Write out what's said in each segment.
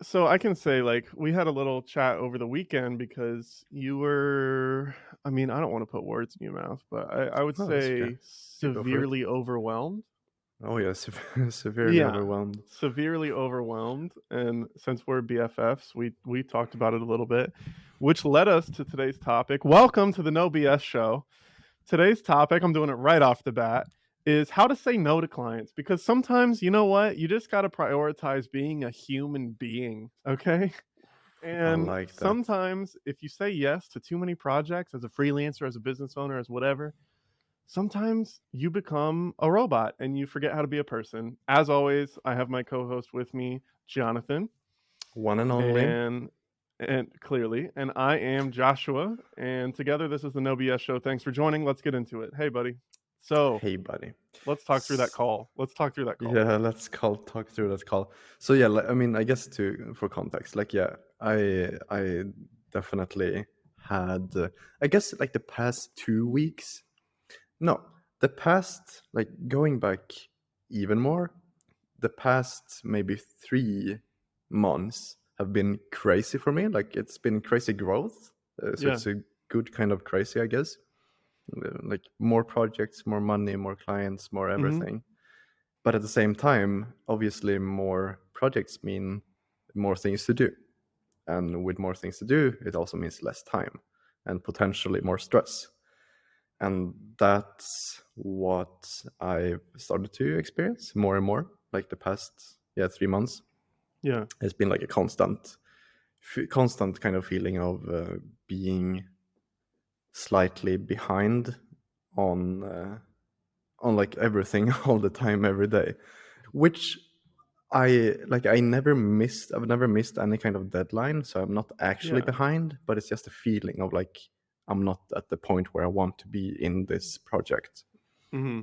So I can say, like, we had a little chat over the weekend because you were, I mean, I don't want to put words in your mouth, but I would No, that's okay. say You go for it. severely overwhelmed. Oh yeah, severely Yeah, overwhelmed. severely overwhelmed. And since we're BFFs, we talked about it a little bit, which led us to today's topic. Welcome to the No BS show. Today's topic, I'm doing it right off the bat, is how to say no to clients because sometimes, you know what? You just got to prioritize being a human being, okay? I And like that. sometimes if you say yes to too many projects as a freelancer, as a business owner, as whatever, sometimes you become a robot and you forget how to be a person. As always, I have my co-host with me, Jonathan, One and only. and clearly, and I am Joshua, and together this is the No BS show. Thanks for joining. Let's get into it. Hey, buddy. So Hey, buddy. let's talk through that S- call. Let's talk through that call. yeah, let's talk through that call. So yeah, I mean, I guess to for context, like yeah, I definitely had, I guess like the past 2 weeks. No, the past like going back even more. The past maybe 3 months have been crazy for me. Like it's been crazy growth. So Yeah. it's a good kind of crazy, I guess. Like more projects, more money, more clients, more Mm-hmm. everything. But at the same time, obviously, more projects mean more things to do. And with more things to do, it also means less time and potentially more stress. And that's what I've started to experience more and more, like the past 3 months. Yeah. It's been like a constant kind of feeling of being slightly behind on like everything all the time every day, which I've never missed any kind of deadline, so I'm not actually Yeah. behind, but it's just a feeling of like I'm not at the point where I want to be in this project. Mm-hmm.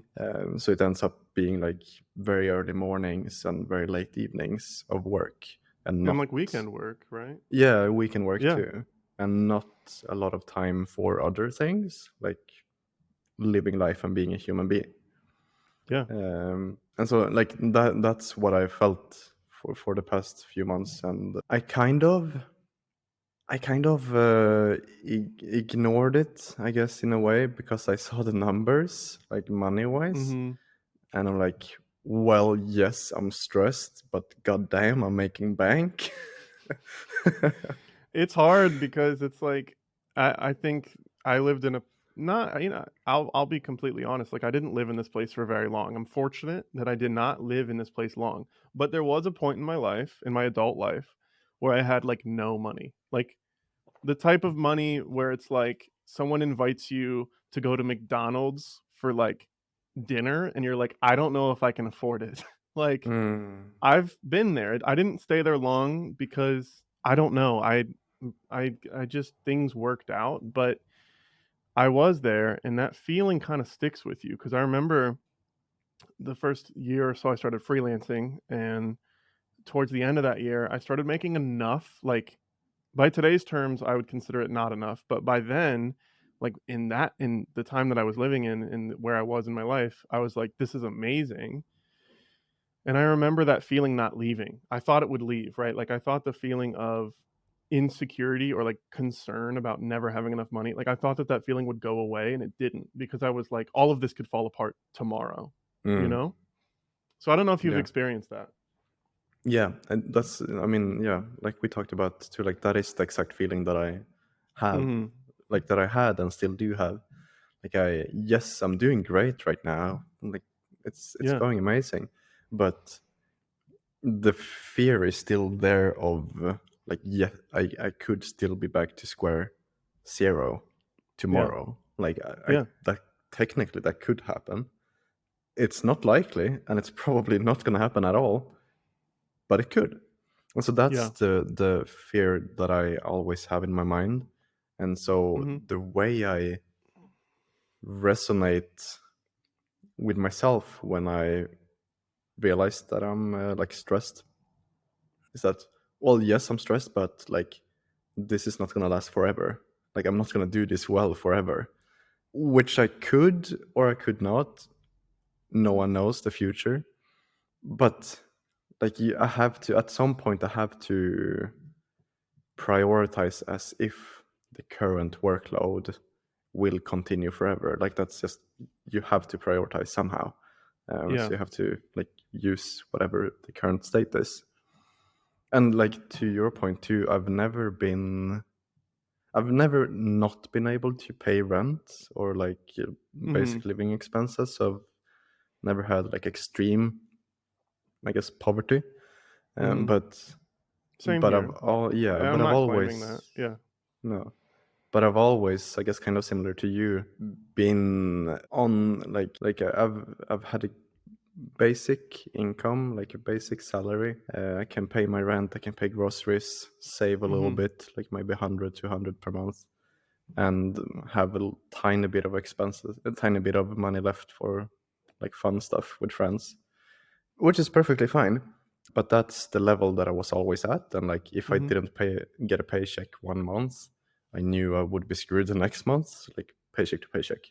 So it ends up being like very early mornings and very late evenings of work, and And not, like weekend work, right? yeah, weekend work Yeah. too, and not a lot of time for other things like living life and being a human being. Yeah. And so like that's what I felt for the past few months, and I ignored it, I guess, in a way, because I saw the numbers, like money wise, Mm-hmm. and I'm like, well, yes, I'm stressed, but goddamn, I'm making bank. It's hard because it's like I think I lived in a not, I'll be completely honest, like I didn't live in this place for very long. I'm fortunate that I did not live in this place long. But there was a point in my life, in my adult life, where I had like no money. Like the type of money where it's like someone invites you to go to McDonald's for like dinner and you're like, I don't know if I can afford it. Like Mm, I've been there. I didn't stay there long because I don't know. I just things worked out, but I was there and that feeling kind of sticks with you because I remember the first year or so I started freelancing and towards the end of that year I started making enough, like by today's terms I would consider it not enough, but by then, like in the time that I was living in where I was in my life, I was like, this is amazing. And I remember that feeling not leaving. I thought it would leave, right? Like I thought the feeling of insecurity or like concern about never having enough money, like I thought that that feeling would go away and it didn't because I was like all of this could fall apart tomorrow, you mm, know? So I don't know if you've yeah. experienced that. Yeah, and that's, I mean, yeah, like we talked about too, like that is the exact feeling that I have, Mhm. like that I had and still do have. Like yes, I'm doing great right now. Like it's Yeah. going amazing, but the fear is still there of like, yeah, I could still be back to square zero Yeah. tomorrow. Like Yeah. that technically that could happen. It's not likely, and it's probably not going to happen at all, but it could. And so that's Yeah. the fear that I always have in my mind. And so Mhm. the way I resonate with myself when I realize that I'm like stressed is that, well, yes, I'm stressed, but like this is not going to last forever. Like I'm not going to do this well forever, which I could or I could not. No one knows the future, but like I have to, at some point I have to prioritize as if the current workload will continue forever. Like that's just, you have to prioritize somehow. Yeah. So you have to like use whatever the current state is. And like to your point too, I've never not been able to pay rent or like Mhm. basic living expenses. So I've never had like extreme, I guess, poverty. Um, Mhm. but Same but I've here. all yeah, I'm but I've not claiming that. always Yeah. no, but I've always, I guess, kind of similar to you, been on I've had a basic income, like a basic salary. I can pay my rent, I can pay groceries, save a little Mhm. bit, like maybe 100, 200 per month, and have a tiny bit of expenses, a tiny bit of money left for like fun stuff with friends, which is perfectly fine. But that's the level that I was always at. And like, if I Mhm. didn't get a paycheck one month, I knew I would be screwed the next month, like paycheck to paycheck.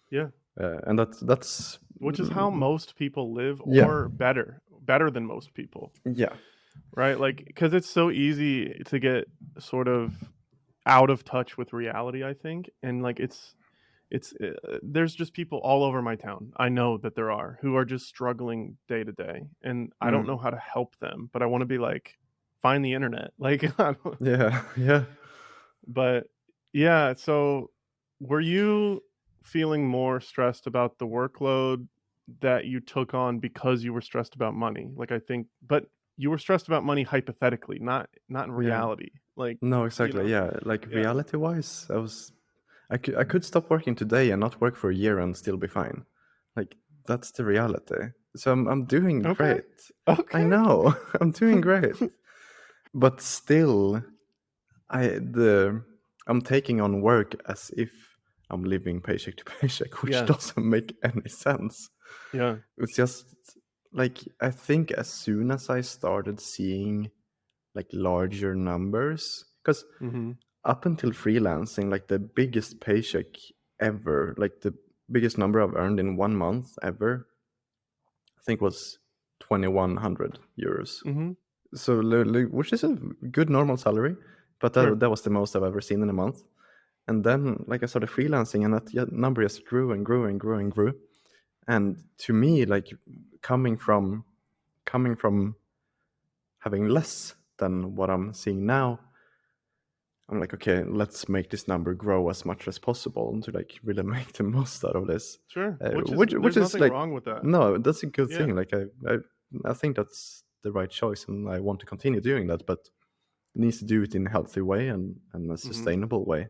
Yeah. And that's Which is how most people live, yeah, or better than most people, yeah, right? Like, because it's so easy to get sort of out of touch with reality, I think, and like there's just people all over my town. I know that there are who are just struggling day to day, and I don't know mm, how to help them, but I want to be like, find the internet, like, I don't, yeah, yeah, but yeah. So, were you feeling more stressed about the workload that you took on because you were stressed about money? Like, I think, but you were stressed about money hypothetically, not in yeah. reality. Like, No, you exactly. know, Yeah, like yeah. reality wise, I could stop working today and not work for a year and still be fine. Like that's the reality. So I'm doing Okay. great. I Okay. know I'm doing great, but still, the I'm taking on work as if I'm living paycheck to paycheck, which Yeah. doesn't make any sense. Yeah. It's just like, I think as soon as I started seeing like larger numbers, because Mhm. up until freelancing, like the biggest paycheck ever, like the biggest number I've earned in one month ever, I think was 2,100 euros. Mhm. So, which is a good normal salary, but Sure. that was the most I've ever seen in a month. And then, like, I started freelancing, and that number just grew and grew and grew and grew. And to me, like, coming from coming from having less than what I'm seeing now, I'm like, okay, let's make this number grow as much as possible to like really make the most out of this. Sure. Which There's is nothing like, wrong with that. no, that's a good Yeah. thing. Like I think that's the right choice, and I want to continue doing that. But it needs to do it in a healthy way and a Mhm. sustainable way.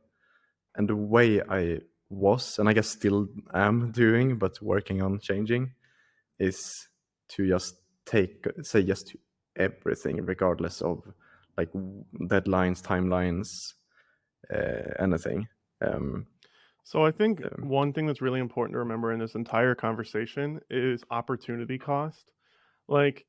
And the way I was, and I guess still am doing, but working on changing, is to just say yes to everything, regardless of like deadlines, timelines, anything. Um, So I think um, one thing that's really important to remember in this entire conversation is opportunity cost. Like,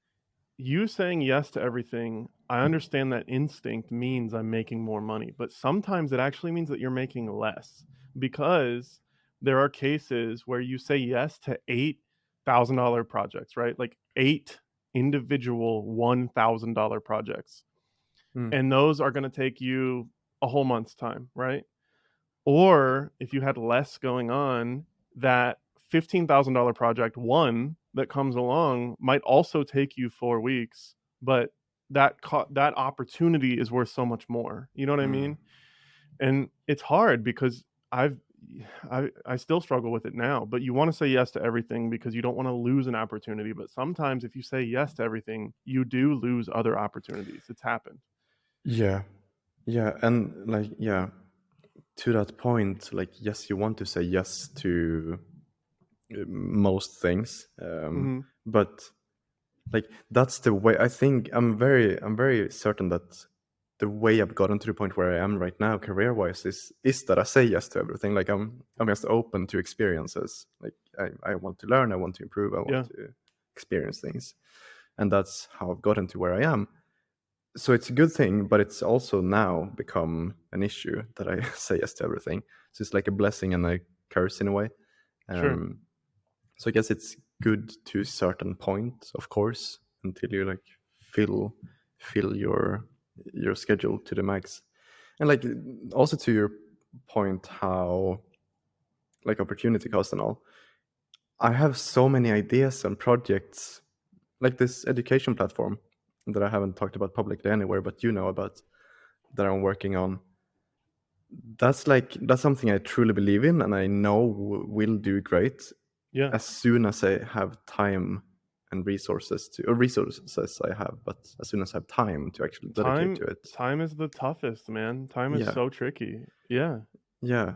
you saying yes to everything, I understand that instinct means I'm making more money, but sometimes it actually means that you're making less, because there are cases where you say yes to $8,000 projects, right? Like, 8 individual $1,000 projects. mm, And those are going to take you a whole month's time, right? Or if you had less going on, that $15,000 project one that comes along might also take you 4 weeks, but that opportunity is worth so much more. You know what I mm. mean? And it's hard because I still struggle with it now, but you want to say yes to everything because you don't want to lose an opportunity. But sometimes if you say yes to everything, you do lose other opportunities. It's happened. Yeah, yeah, and like yeah, to that point, like yes, you want to say yes to most things, Hmm. but like that's the way. I think I'm very certain that the way I've gotten to the point where I am right now, career wise, is that I say yes to everything. Like I'm just open to experiences. Like I want to learn, I want to improve, I want Yeah, to experience things, and that's how I've gotten to where I am. So it's a good thing, but it's also now become an issue that I say yes to everything. So it's like a blessing and a curse in a way. sure. So I guess it's good to a certain point, of course, until you like fill your schedule to the max. And like also to your point, how like opportunity cost and all, I have so many ideas and projects, like this education platform that I haven't talked about publicly anywhere, but you know about, that I'm working on. That's something I truly believe in, and I know will do great Yeah. as soon as I have time and resources to, or resources I have, but as soon as I have time to actually dedicate Time to it. time is the toughest, man. Time is Yeah, so tricky. Yeah. yeah.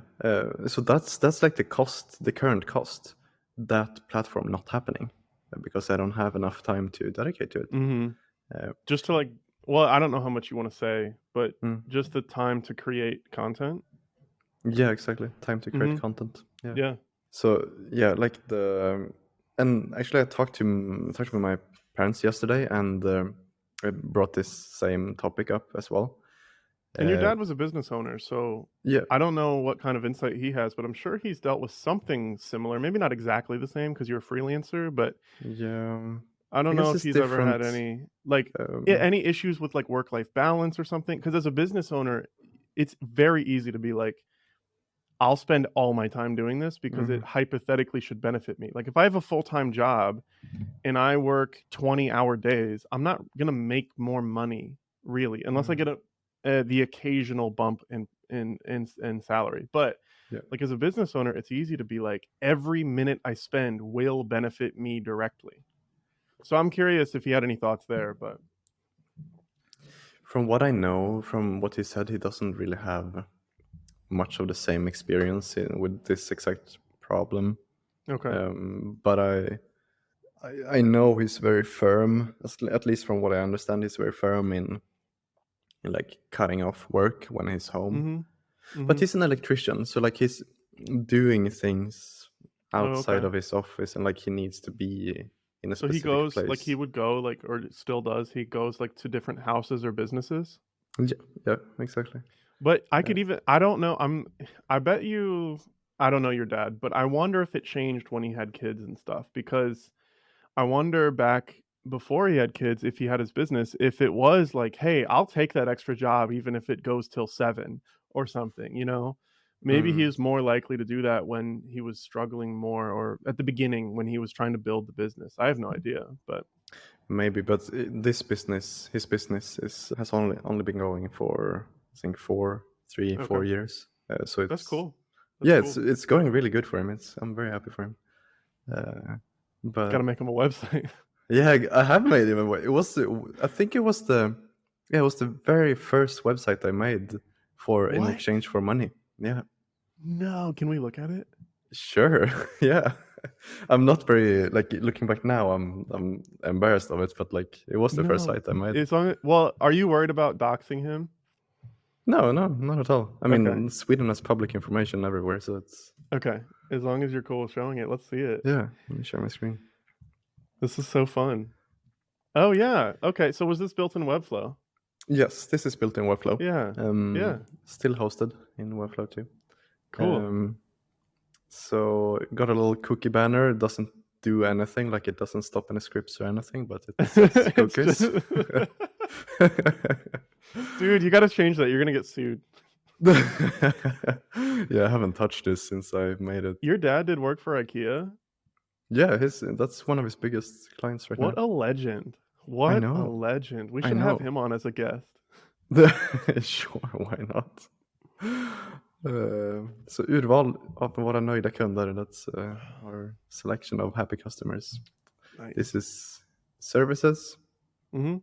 So that's like the cost, the current cost, that platform not happening, because I don't have enough time to dedicate to it. Mhm. Uh, Just to, like well, I don't know how much you wanna say, but mm. just the time to create content. Yeah, exactly. Time to create Mhm. content. Yeah. Yeah. So yeah, like and actually I talked with my parents yesterday, and I brought this same topic up as well. And your Uh, dad was a business owner, so yeah, I don't know what kind of insight he has, but I'm sure he's dealt with something similar, maybe not exactly the same because 'cause you're a freelancer, but yeah. I I don't know guess if it's he's ever had different. any, like, Um, any issues with, like, work-life balance or something. Because as a business owner, it's very easy to be like, "I'll spend all my time doing this because it mhm, hypothetically should benefit me." Like, if I have a full-time job and I work 20-hour days, I'm not gonna make more money, really, unless I get mm, the occasional bump in salary. But, yeah. like, as a business owner, it's easy to be like, "Every minute I spend will benefit me directly." So I'm curious if he had any thoughts there, but From what I know, from what he said, he doesn't really have much of the same experience with this exact problem. okay. But I know he's very firm, at least from what I understand, he's very firm in like cutting off work when he's home. Mhm. But Mhm. he's an electrician, so like he's doing things Oh, outside okay. of his office, and like he needs to be in a So he specific goes like, he place. would go, like or still does, he goes, like, to different houses or businesses? Yeah, yeah, exactly. But I Uh, could even I don't know, I bet you I don't know your dad, but I wonder if it changed when he had kids and stuff, because I wonder back before he had kids, if he had his business, if it was like, "Hey, I'll take that extra job even if it goes till 7," or something, you know? Maybe he mm, is more likely to do that when he was struggling more or at the beginning when he was trying to build the business. I have no idea, but maybe, but this business, his business, is has only been going for I think 4 okay. years. So That's it's, cool. That's yeah, cool. it's going really good for him. I'm very happy for him. Gotta But make him a website. yeah, I have made him a It was I think it was the, yeah, it was the very first website I made for in What? exchange for money. Yeah, No, can we look at it? sure. Yeah, I'm not very, like, looking back now. I'm embarrassed of it, but like it was the first No. site I made. As long well, are you worried about doxing him? No, no, not at all. I Okay. mean, Sweden has public information everywhere, so it's, Okay. As long as you're cool with showing it, let's see it. yeah. Let me share my screen. This is so fun. Oh, yeah. Okay, so was this built in Webflow? Yes, this is built in Webflow. Yeah. Yeah. Still hosted in Webflow too. Cool. Um, So got a little cookie banner. It doesn't do anything, like it doesn't stop any scripts or anything, but it says It's cookies. just Dude, you gotta change that, you're gonna get sued. Yeah, I haven't touched this since I made it. Your dad did work for IKEA? Yeah, his that's one of his biggest clients right What now. a legend. I What a know, legend. We I should have know. him on as a guest. Sure, why not? Så urval av våra nöjda kunder, that's our selection of happy customers. This Nice. is services. Mhm.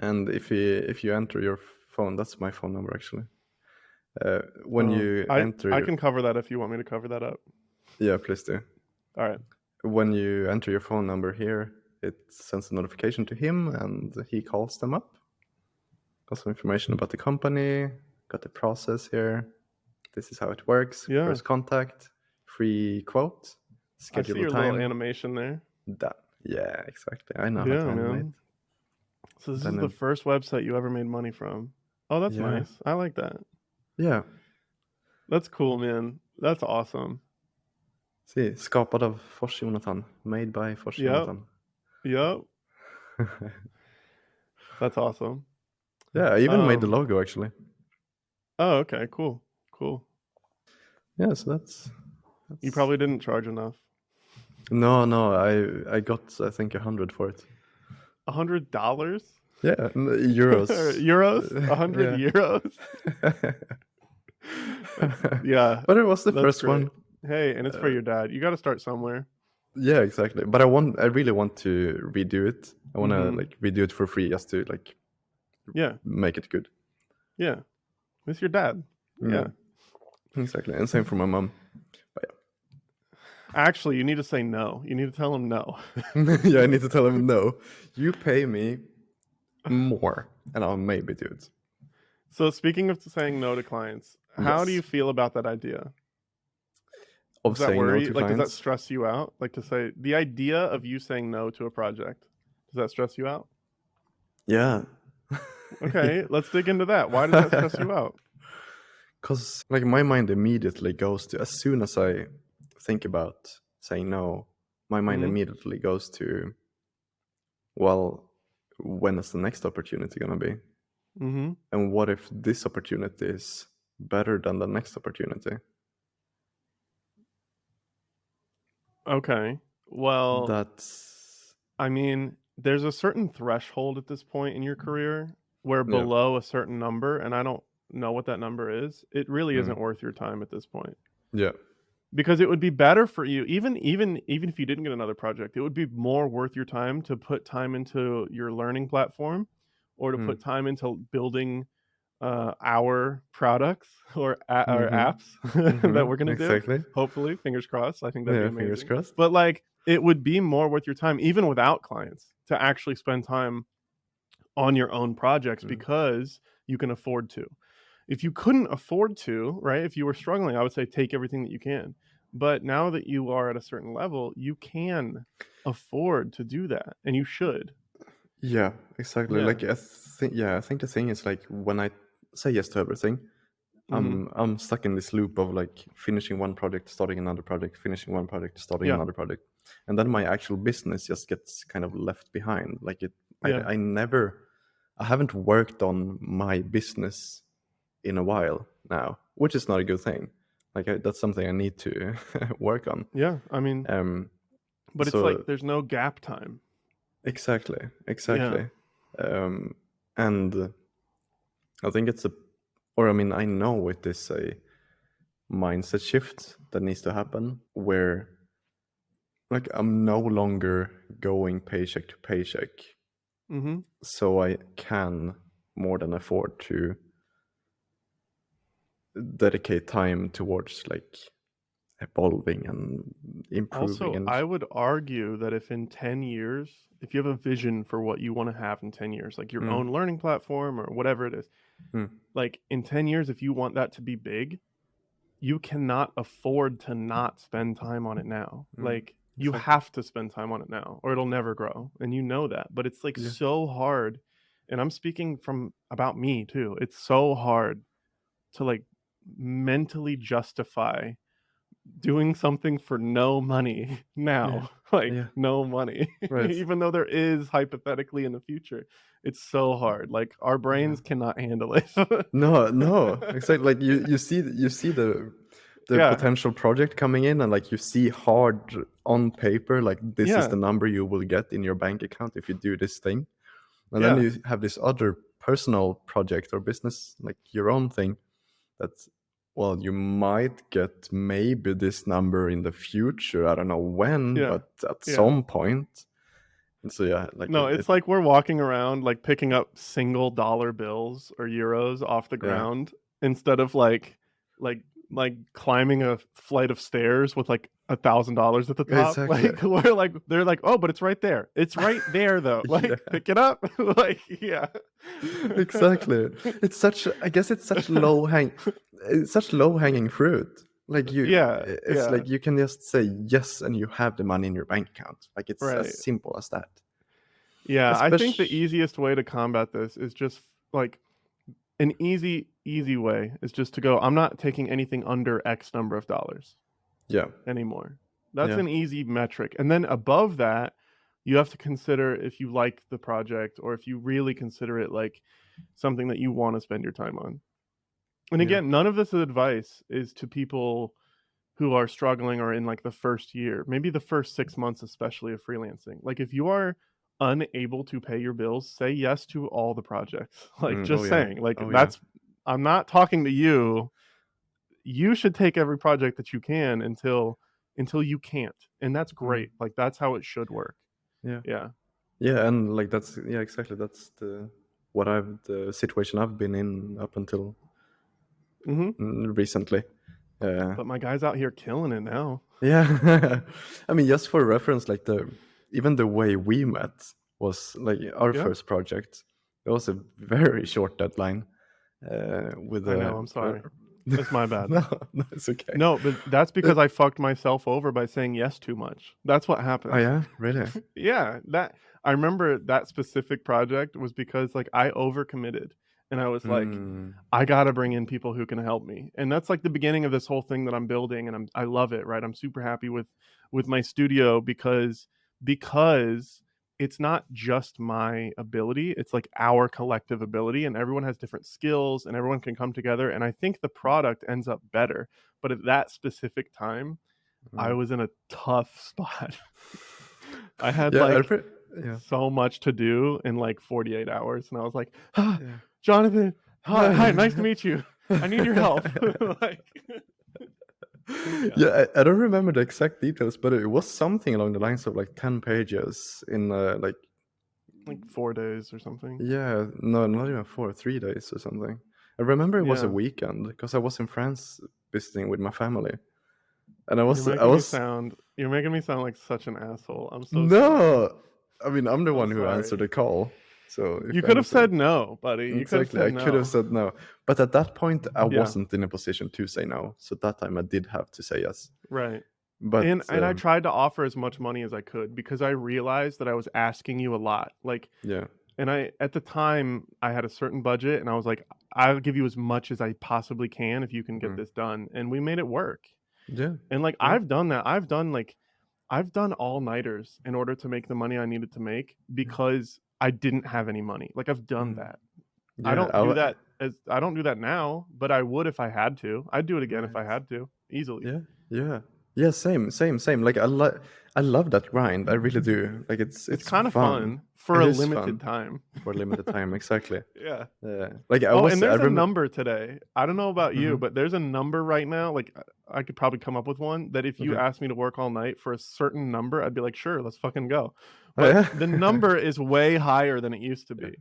And if you enter your phone, that's my phone number actually. When you enter I your, can cover that if you want me to cover that up. yeah, please do. Alright. When you enter your phone number here, it sends a notification to him, and he calls them up. Got some information about the company. Got the process here. This is how it works. Yeah. First contact, free quote, I see schedule a your little time. animation there. Done. Yeah, exactly. I know how to Yeah, animate. man. So this is Then the first website you ever made money from. Oh, that's yeah, nice. I like that. yeah. That's cool, man. That's awesome. See, skapad av Fors Jonathan. Made by Fors Yep. Jonathan. Yep. That's awesome. Yeah, I even made the Um, logo actually. oh, okay, cool, cool. Yeah, so You that's probably didn't charge enough. no, I got I think 100 for it. $100? Yeah, euros. Euros? 100 Yeah. euros? That's yeah, But it was the that's first great. one. Hey, and it's for Uh, your dad. You got to start somewhere. yeah, exactly. But I really want to redo it. I want to Mhm. like redo it for free just to like Yeah. make it good. Yeah. It's your dad. Yeah. Mm, exactly. And same for my mom. But Actually, you need to say no. You need to tell him no. yeah. Yeah, I need to tell him no. You pay me more and I'll maybe do it. So, speaking of saying no to clients, how do you Yes. feel about that idea? Of Does that saying no worry you? to Like, does that clients. stress you out? Like, to say the idea of you saying no to a project, does that stress you out? Yeah. Okay, let's dig into that. Why does that stress you out? Because like my mind immediately goes to, as soon as I think about saying no, my mind Mhm. immediately goes to, well, when is the next opportunity gonna be? Mhm. And what if this opportunity is better than the next opportunity? Okay. Well, That's I mean, there's a certain threshold at this point in your career where yeah. below a certain number, and I don't know what that number is, it really Mm, isn't worth your time at this point. yeah. Because it would be better for you, even if you didn't get another project, it would be more worth your time to put time into your learning platform or to Mm, put time into building our products or mm-hmm. apps that Mm-hmm. we're gonna do. Exactly. Hopefully, fingers crossed. I think that'd be Yeah, fingers amazing. crossed. But like, it would be more worth your time, even without clients, to actually spend time on your own projects Mm. because you can afford to. If you couldn't afford to, right? If you were struggling, I would say take everything that you can. But now that you are at a certain level, you can afford to do that, and you should. Yeah, exactly. Yeah. Like I think the thing is like when I say yes to everything, Mhm. I'm stuck in this loop of like finishing one project, starting another project, finishing one project, starting Yeah. another project, and then my actual business just gets kind of left behind. Like Yeah. I haven't worked on my business in a while now, which is not a good thing. Like that's something I need to work on. Yeah. I mean, Um, but it's like so there's no gap time. exactly, Yeah. exactly, um, and I think it's a, or I mean, I know it is a mindset shift that needs to happen where like I'm no longer going paycheck to paycheck, Mhm. so I can more than afford to dedicate time towards like evolving and improving Also, and I would argue that if in 10 years, if you have a vision for what you want to have in 10 years, like your mm, own learning platform or whatever it is, mm, like in 10 years, if you want that to be big, you cannot afford to not spend time on it now. mm, Like you exactly, have to spend time on it now or it'll never grow. And you know that. But it's like yeah, so hard. And I'm speaking from about me too. It's so hard to like mentally justify doing something for no money yeah, now, like yeah, no money, right, even though there is hypothetically in the future. It's so hard. Like our yeah. brains cannot handle it. No, no, exactly. Like you see the Yeah, potential project coming in, and like you see hard on paper, like this is yeah, the number you will get in your bank account if you do this thing, and then yeah, you have this other personal project or business, like your own thing, that well you might get maybe this number in the future. I don't know when, yeah, but at yeah. some point. And so yeah, like No, it's like we're walking around like picking up single dollar bills or euros off the yeah, ground instead of like like climbing a flight of stairs with like $1,000 at the top. exactly. Like we're like they're like, "Oh, but it's right there. It's right there though." Yeah. Like, pick it up. Like, yeah. Exactly. It's such I guess it's such low hanging fruit. Like Yeah, it's yeah. like you can just say yes and you have the money in your bank account. Like it's as Right. simple as that. Yeah, I think the Especially easiest way to combat this is just like an easy way is just to go, I'm not taking anything under X number of dollars yeah. anymore. That's Yeah. an easy metric. And then above that, You have to consider if you like the project or if you really consider it like something that you want to spend your time on. And Yeah. again, none of this advice is to people who are struggling or in like the first year, maybe the first 6 months, especially of freelancing. Like if you are unable to pay your bills, say yes to all the projects. Like Oh just yeah. saying, like Oh yeah. that's, I'm not talking to you. You should take every project that you can until you can't. And that's Mm, great. Like that's how it should work. yeah. Yeah. Yeah, and like that's yeah, exactly. That's the situation I've been in up until Mhm. recently. But my guy's out here killing it now. Yeah, I mean, just for reference, like even the way we met was like our Yeah. first project. It was a very short deadline. With I know, a I'm sorry. It's my bad. no, no, it's okay. No, but that's Uh, because I fucked myself over by saying yes too much. That's what oh happened. yeah, really? Yeah, that I remember that specific project was because like I overcommitted and I was like, Mm, I gotta bring in people who can help me. And that's like the beginning of this whole thing that I'm building and I love it, right? I'm super happy with my studio because it's not just my ability, it's like our collective ability and everyone has different skills and everyone can come together and I think the product ends up better. But at that specific time, I mm. was in a tough spot. I had Yeah, like yeah, so much to do in like 48 hours. And I was like, ah, yeah. Jonathan, hi, nice to meet you. I need your help. Like, yeah, Yeah, I don't remember the exact details, but it was something along the lines of like 10 pages in like, like 4 days or something. yeah, no, not even 4, 3 days or something. I remember it was a Yeah, weekend because I was in France visiting with my family, and I you're was, I making me was, sound, you're making me sound like such an asshole. I'm so sorry. no, I mean, I'm the I'm one who answered sorry. the call. So You if could have anything, said no, buddy. You could have exactly, said I could have no. said no. But at that point, I Yeah, wasn't in a position to say no. So that time I did have to say yes. right. But And I tried to offer as much money as I could because I realized that I was asking you a lot. Like, yeah, and I at the time I had a certain budget and I was like, I'll give you as much as I possibly can if you can get mm, this done. And we made it work. yeah, And like yeah, I've done that. I've done all-nighters in order to make the money I needed to make yeah, because I didn't have any money. Like I've done mm, that. yeah. I don't do that now, but I would if I had to. I'd do it again if Right. I had to, easily. Yeah, yeah, yeah. Same, same, same. Like I love that grind. I really do. Like It's it's kind of fun. fun for It a is limited fun time. for a limited time. Exactly. Yeah. Like Oh, and I there's a remember. number today. I don't know about you, Hmm. but there's a number right now. Like I could probably come up with one that if you Okay. asked me to work all night for a certain number, I'd be like, sure, let's fucking go. Oh But yeah. the number is way higher than it used to Yeah. be.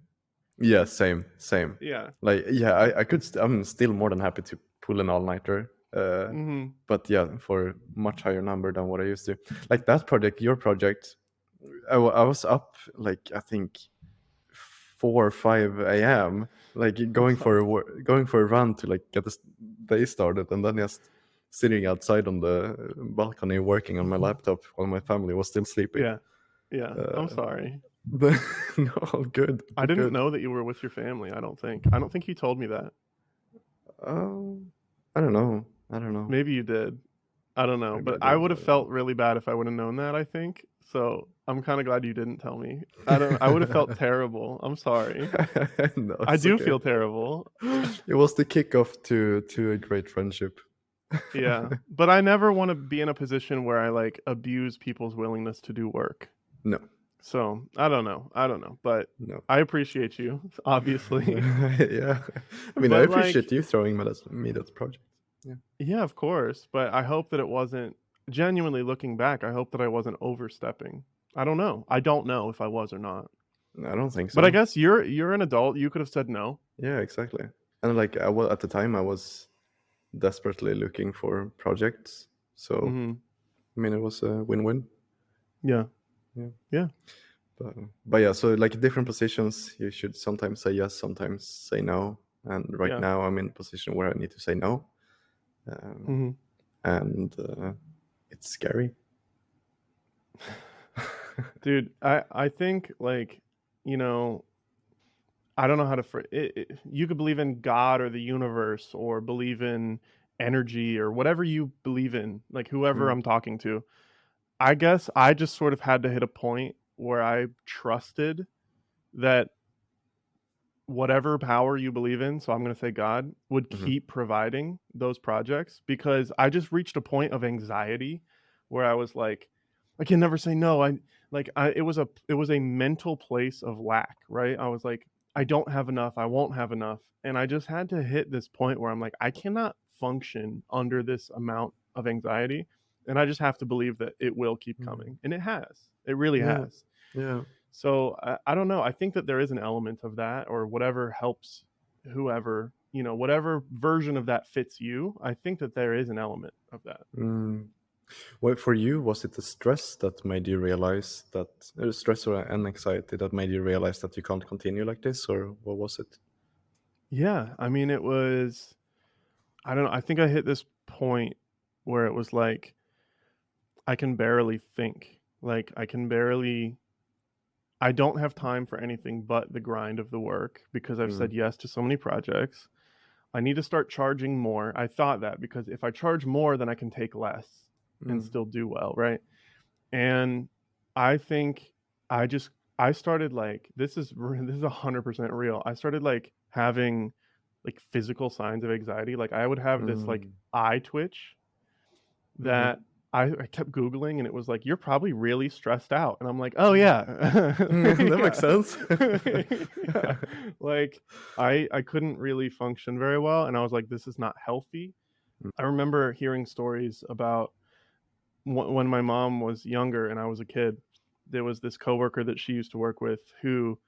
Yeah. Same. Same. Yeah. Like yeah, I could. I'm still more than happy to pull an all nighter. Hmm. But yeah, for much higher number than what I used to. Like that project, your project. I was up like I think 4 or 5 a.m. like I'm going for sorry. going for a run to like get the day started, and then just sitting outside on the balcony working on my laptop while my family was still sleeping. Yeah. Yeah. I'm Uh, sorry. but no, all good, I all didn't good. know that you were with your family. I don't think. I don't think you told me that. Um, I don't know. I don't know. Maybe you did. I don't know, Maybe but I I did. would I have don't felt know. really bad if I would have known that, I think. So, I'm kind of glad you didn't tell me. I don't I would have felt terrible. I'm sorry. No, I it's do okay. feel terrible. It was the kickoff to a great friendship. Yeah, but I never wanna be in a position where I, like, abuse people's willingness to do work. No, So, I don't know, but no. I appreciate you, obviously. Yeah. I mean, I But, appreciate like, you throwing me that project. Yeah. yeah, of course, but I hope that it wasn't genuinely looking back, I hope that I wasn't overstepping. I don't know. I don't know if I was or not. I don't think But I so. guess you're an adult, you could have said no. Yeah, exactly. And like at the time I was desperately looking for projects. So, Mhm. I mean, it was a win-win. Yeah. Yeah. Yeah. But yeah, so like different positions, you should sometimes say yes, sometimes say no. And right Yeah. now I'm in a position where I need to say no. Um, Mhm. and it's scary. Dude, I think, like, you know, I don't know how to you could believe in God or the universe or believe in energy or whatever you believe in, like, whoever Mm, I'm talking to. I guess I just sort of had to hit a point where I trusted that whatever power you believe in, so I'm gonna say God, would Mhm. keep providing those projects because I just reached a point of anxiety where I was like, I can never say no. It was a mental place of lack, right? I was like, I don't have enough, I won't have enough. And I just had to hit this point where I'm like, I cannot function under this amount of anxiety. And I just have to believe that it will keep Mm. coming. And it has. It really Yeah. has. Yeah. So I don't know. I think that there is an element of that, or whatever helps whoever, whatever version of that fits you. I think that there is an element of that. Mm. Well, for you, was it the stress that made you realize that stress or an anxiety that made you realize that you can't continue like this, or what was it? Yeah. I mean, it was, I don't know. I think I hit this point where it was like, I can barely think. Like, I don't have time for anything but the grind of the work because I've Mm. said yes to so many projects. I need to start charging more. I thought that because if I charge more, then I can take less and Mm. still do well, right? And I think I just I started like this is 100% real. I started like having like physical signs of anxiety. Like I would have this like Mm. eye twitch Mhm. that I kept googling and it was like you're probably really stressed out and I'm like oh Mm. yeah That makes yeah sense. yeah like I couldn't really function very well and I was like this is not healthy. Mm. I remember hearing stories about when my mom was younger and I was a kid, there was this coworker that she used to work with who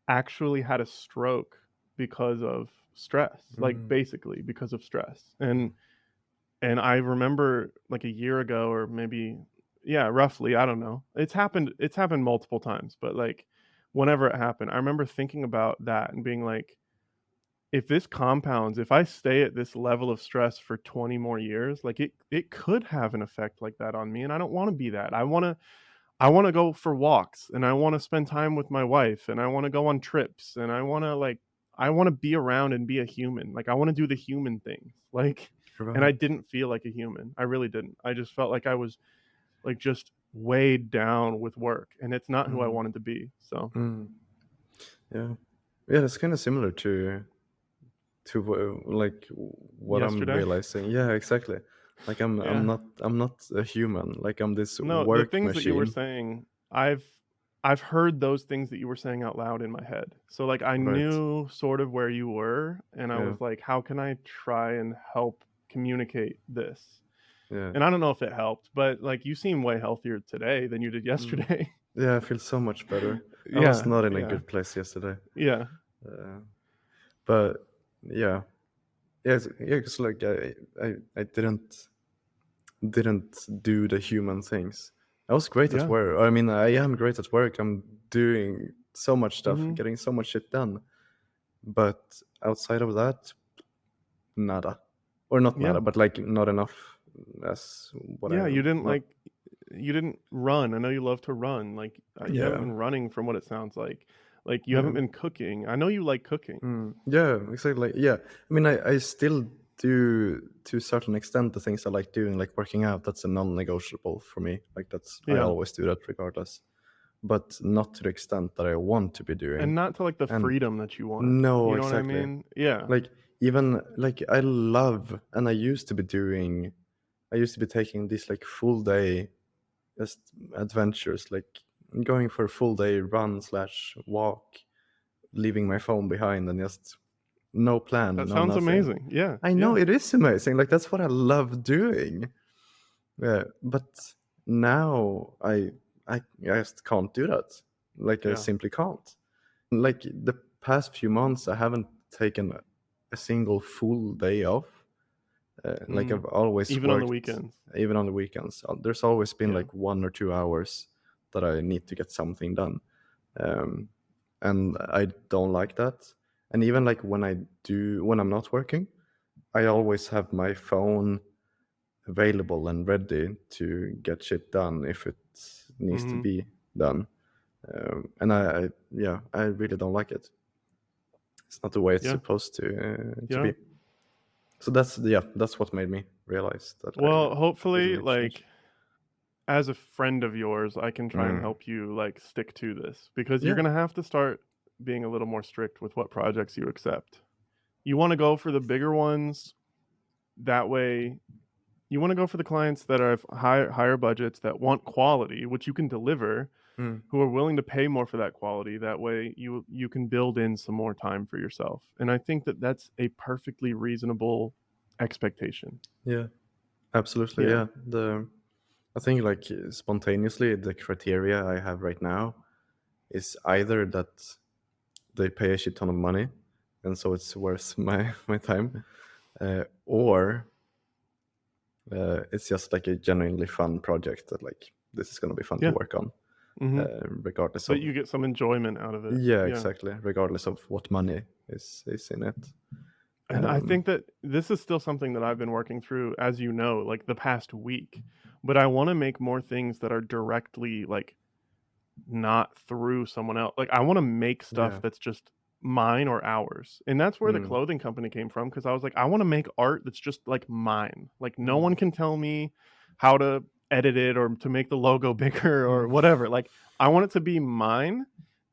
actually had a stroke because of stress, like Mm. basically because of stress. And I remember like a year ago or maybe yeah, roughly, I don't know. It's happened multiple times, but like whenever it happened, I remember thinking about that and being like if this compounds, if I stay at this level of stress for 20 more years, like it could have an effect like that on me and I don't want to be that. I want to go for walks and I want to spend time with my wife and I want to go on trips and I want to be around and be a human. Like I want to do the human things. Like and I Right. didn't feel like a human. I really didn't. I just felt like I was like just weighed down with work and it's not who I Mm. wanted to be. So, Mm. Yeah. Yeah, that's kind of similar to like what I'm yesterday. realizing. Yeah, exactly. Like I'm Yeah. not I'm not a human. Like I'm this No, the work things that you were machine. saying, I've heard those things that you were saying out loud in my head. So, like, I Right. knew sort of where you were, and I Yeah. was like, "How can I try and help communicate this?" Yeah. And I don't know if it helped, but, like, you seem way healthier today than you did Mm. yesterday. Yeah, I feel so much better. I was Yeah, not in a yeah, good place yesterday. yeah, Uh, but yeah. Yes, yeah, 'cause like I didn't do the human things. I was great at yeah, work. I mean, I am great at work. I'm doing so much stuff, mhm, getting so much shit done. But outside of that, nada. Or not yeah, nada, but like not enough as what I yeah, want. you didn't run. I know you love to run, like, you haven't Yeah. been running from what it sounds like, you haven't Yeah. been cooking. I know you like cooking. Yeah, exactly. Yeah. I mean, I still do to a certain extent the things I like doing, like working out. That's a non-negotiable for me. Like that's I Yeah. always do that regardless. But not to the extent that I want to be doing. And not to, like, the And freedom that you want, no, you know what I exactly. mean? Yeah, Like even like I love and I used to be taking this like full day just adventures, like going for a full day run slash walk, leaving my phone behind and just no plan, that no sounds nothing. amazing. Yeah, I know yeah, it is amazing. Like that's what I love doing. Yeah, but now I just can't do that. Like I yeah, simply can't. Like the past few months, I haven't taken a single full day off. Like mhm. I've always Even on the worked, weekends. even on the weekends. There's always been Yeah, like 1 or 2 hours that I need to get something done, um, and I don't like that. And even like when I'm not working, I always have my phone available and ready to get shit done if it needs to mhm, be done. And yeah, I really don't like it. It's not the way it's yeah, supposed to yeah. be. So that's yeah, that's what made me realize that Well, I really hopefully, need to change. as a friend of yours, I can try and Mm. help you, like, stick to this because you're Yeah. gonna have to start being a little more strict with what projects you accept. You wanna go for the bigger ones, that way you wanna go for the clients that have higher budgets, that want quality, which you can deliver, Mm. who are willing to pay more for that quality, that way you can build in some more time for yourself, and I think that that's a perfectly reasonable expectation. Yeah. Absolutely. Yeah, Yeah. I think like spontaneously the criteria I have right now is either that they pay a shit ton of money, and so it's worth my time, or it's just like a genuinely fun project that like this is gonna be fun to yeah, work on, mhm, regardless that of you get some enjoyment out of it, yeah, yeah. exactly, regardless of what money is in it. And I Um, think that this is still something that I've been working through, as you know, like, the past week, but I wanna make more things that are directly, like, not through someone else. Like, I wanna make stuff yeah. that's just mine or ours, and that's where the Mm, clothing company came from. Because I was like, "I wanna make art that's just, like, mine." Like, no mm, one can tell me how to edit it or to make the logo bigger or mm, whatever. Like, I want it to be mine,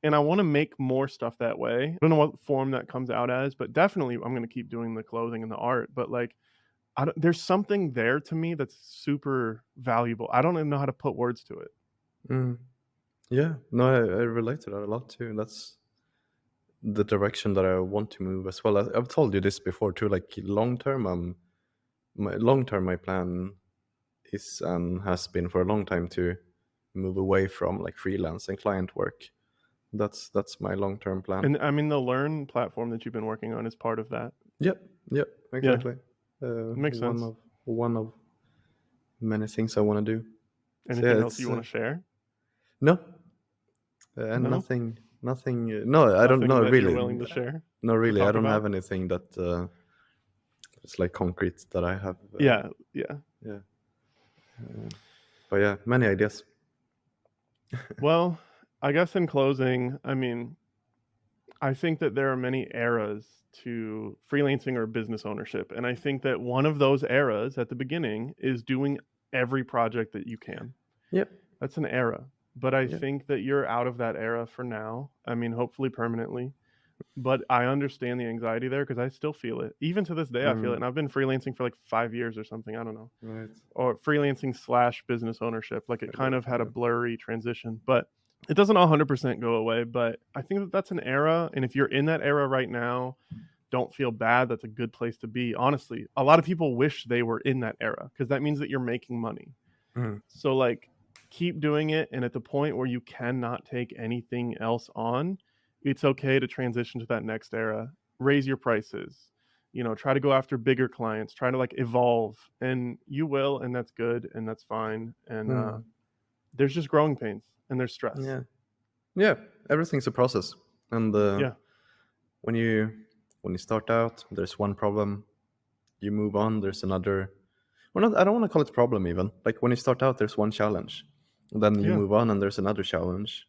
and I wanna make more stuff that way. I don't know what form that comes out as, but definitely I'm gonna keep doing the clothing and the art, but, like, I don't there's something there to me that's super valuable. I don't even know how to put words to it. mm. Yeah, no, I relate to that a lot too. That's the direction that I want to move as well. I've told you this before too. Like long term, my plan is and has been for a long time to move away from like freelance and client work. That's my long term plan. And I mean, the Learn platform that you've been working on is part of that. Yep, yep, Yeah, exactly. makes One sense. of many things I want to do. So yeah, Anything else you it's wanna share? no, No? nothing. No, I don't Nothing know that you're really. willing to share? No, To really, I talk don't have about? anything that is like concrete that I have. Yeah, yeah. Yeah, but yeah, many ideas. Well, I guess in closing, I mean, I think that there are many eras to freelancing or business ownership, and I think that one of those eras at the beginning is doing every project that you can. Yep, That's an era, but I yep. think that you're out of that era for now. I mean, hopefully permanently. But I understand the anxiety there because I still feel it. Even to this day, I feel it, Mm, and I've been freelancing for, like, 5 years or something, I don't know. right. Or freelancing/business slash business ownership, like, it kind of had a Yeah. blurry transition, but it doesn't 100% go away, but I think that that's an era, and if you're in that era right now, don't feel bad, that's a good place to be, honestly. A lot of people wish they were in that era because that means that you're making money. Mm, So, like, keep doing it, and at the point where you cannot take anything else on, it's okay to transition to that next era. Raise your prices, try to go after bigger clients, try to, like, evolve, and you will, and that's good, and that's fine, and, mm, there's just growing pains, and there's stress. yeah, yeah. Everything's a process, and Yeah. when you when you start out, there's one problem. You move on. There's another. Well, not, I don't want to call it problem even. Like when you start out, there's one challenge. Then you Yeah. move on, and there's another challenge.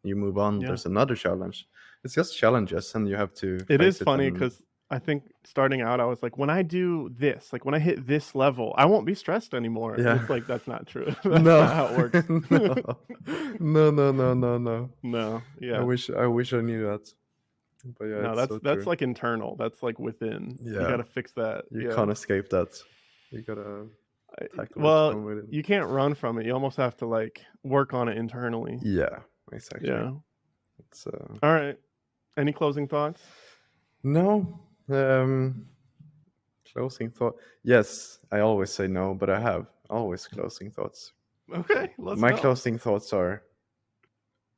You move on, Yeah. there's another challenge. It's just challenges, and you have to It is face it. funny And because I think starting out, I was like, "When I do this, like, when I hit this level, I won't be stressed anymore," and yeah, it's like, that's not true. That's no, not how it works. no, no. No, I yeah. wish I wish I knew that. But yeah, No, it's that's so that's, true. like, internal, that's, like, within. You Yeah, gotta fix that, you yeah. can't escape that. You gotta I tackle it well, from within. you can't run from it, you almost have to, like, work on it internally. Yeah, exactly. Yeah. It's Alright. Any closing thoughts? no. Closing thought. Yes, I always say no, but I have always closing thoughts. Okay, let's My go. closing thoughts are: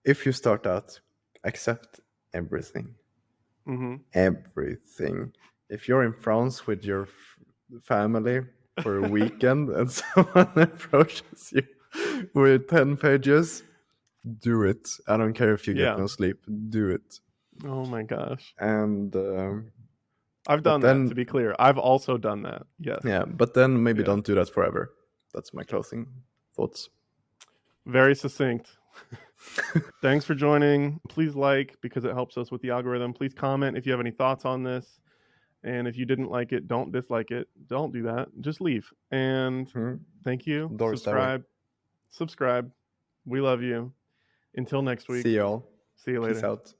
if you start out, accept everything. Mhm. Everything. If you're in France with your family for a weekend and someone approaches you with 10 pages, do it. I don't care if you get Yeah. no sleep, do it. Oh my gosh. And, I've but done that, to then, be clear. I've also done that, yes. yeah, but then maybe Yeah. don't do that forever. That's my closing thoughts. Very succinct. Thanks for joining. Please like because it helps us with the algorithm. Please comment if you have any thoughts on this. And if you didn't like it, don't dislike it. Don't do that. Just leave. And Hmm? thank you. Doors that way. Subscribe. subscribe. We love you. Until next week. See y'all. See you Peace later. out.